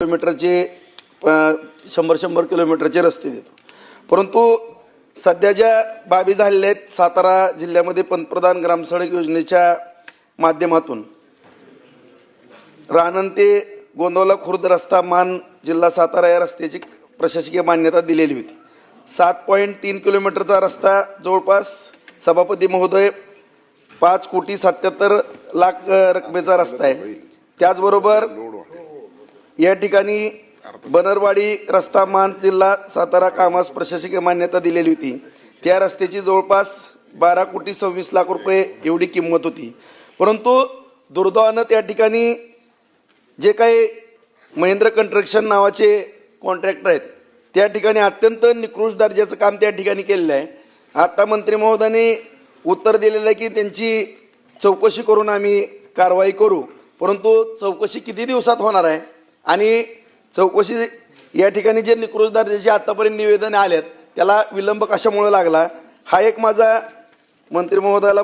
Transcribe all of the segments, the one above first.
किलोमीटरचे 100 किलोमीटरचे रस्ते देतो। परंतु सध्या ज्या बाबी झालेल्या आहेत सातारा जिल्ह्यामध्ये पंतप्रधान ग्रामसडक योजनेच्या माध्यमातून राणन ते गोंदवला खुर्द रस्ता मान जिल्हा सातारा या रस्त्याची प्रशासकीय मान्यता दिलेली होती। 7.3 किलोमीटरचा रस्ता जवळपास सभापती महोदय 5,77,00,000 रकमेचा रस्ता आहे। त्याचबरोबर या ठिकाणी बनरवाडी रस्ता मान जिल्हा सातारा कामास प्रशासकीय मान्यता दिलेली होती। त्या रस्त्याची जवळपास 12,26,00,000 रुपये एवढी किंमत होती। परंतु दुर्दैवानं त्या ठिकाणी जे काही महेंद्र कंस्ट्रक्शन नावाचे कॉन्ट्रॅक्टर आहेत त्या ठिकाणी अत्यंत निकृष्ट दर्जाचं काम त्या ठिकाणी केलेलं आहे। आता मंत्री महोदयाने उत्तर दिलेलं आहे की त्यांची चौकशी करून आम्ही कारवाई करू, परंतु चौकशी किती दिवसात होणार आहे आणि चौकशी या ठिकाणी जे निकृष्ट दर्जाचे आतापर्यंत निवेदन आलेत त्याला विलंब कशामुळे लागला, हा एक माझा मंत्री महोदयाला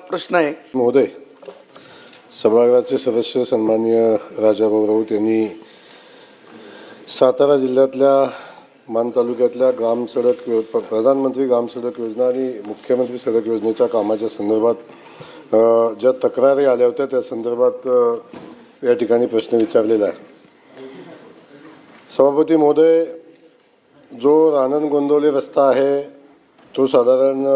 प्रश्न आहे। महोदय, सभागृहाचे सदस्य सन्माननीय राजाभाऊ राऊत यांनी सातारा जिल्ह्यातल्या मान तालुक्यातल्या प्रधानमंत्री ग्राम सडक योजना आणि मुख्यमंत्री सडक योजनेच्या कामाच्या संदर्भात ज्या तक्रारी आल्या होत्या त्या संदर्भात या ठिकाणी प्रश्न विचारलेला आहे। सभापती महोदय, जो राणन गोंदवले रस्ता आहे तो साधारण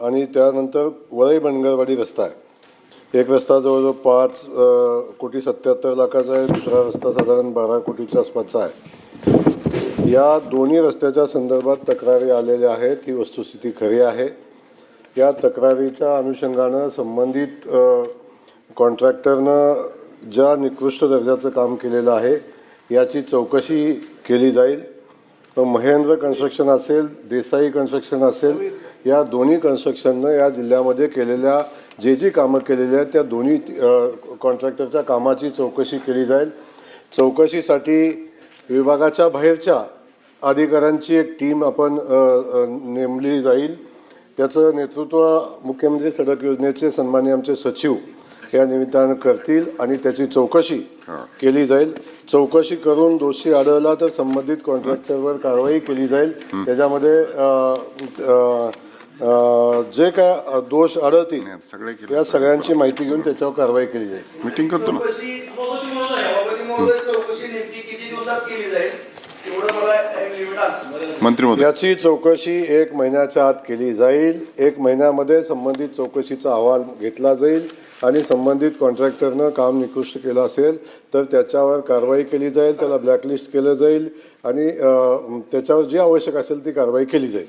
आणि त्यानंतर वरई बनगरवाडी रस्ता आहे। एक रस्ता जवळजवळ 5,77,00,000 आहे, दुसरा रस्ता साधारण 12 कोटीच्या आसपासचा आहे। या दोन्ही रस्त्याच्या संदर्भात तक्रारी आलेल्या आहेत, ही वस्तुस्थिती खरी आहे। या तक्रारीच्या अनुषंगानं संबंधित कॉन्ट्रॅक्टरनं ज्या निकृष्ट दर्जाचं काम केलेलं आहे याची चौकशी केली जाईल। महेंद्र कन्स्ट्रक्शन असेल, देसाई कन्स्ट्रक्शन असेल, या दोन्ही कन्स्ट्रक्शननं या जिल्ह्यामध्ये केलेल्या जी कामं केलेली आहेत त्या दोन्ही कॉन्ट्रॅक्टरच्या कामाची चौकशी केली जाईल। चौकशीसाठी विभागाच्या बाहेरच्या अधिकाऱ्यांची एक टीम आपण नेमली जाईल। त्याचं नेतृत्व मुख्यमंत्री सडक योजनेचे सन्माननीय आमचे सचिव या निमित्तानं करतील आणि त्याची चौकशी केली जाईल। चौकशी करून दोषी आढळला तर संबंधित कॉन्ट्रॅक्टरवर कारवाई केली जाईल। त्याच्यामध्ये जे काय दोष आढळतील या सगळ्यांची माहिती घेऊन त्याच्यावर कारवाई केली जाईल। मीटिंग करतो ना मंत्री महोदय, याची चौकशी 1 महिन्याच्या आत केली जाईल। 1 महिन्यामध्ये संबंधित चौकशीचा अहवाल घेतला जाईल आणि संबंधित कॉन्ट्रॅक्टरनं काम निकृष्ट केलं असेल तर त्याच्यावर कारवाई केली जाईल, त्याला ब्लॅकलिस्ट केलं जाईल आणि त्याच्यावर जी आवश्यक असेल ती कारवाई केली जाईल।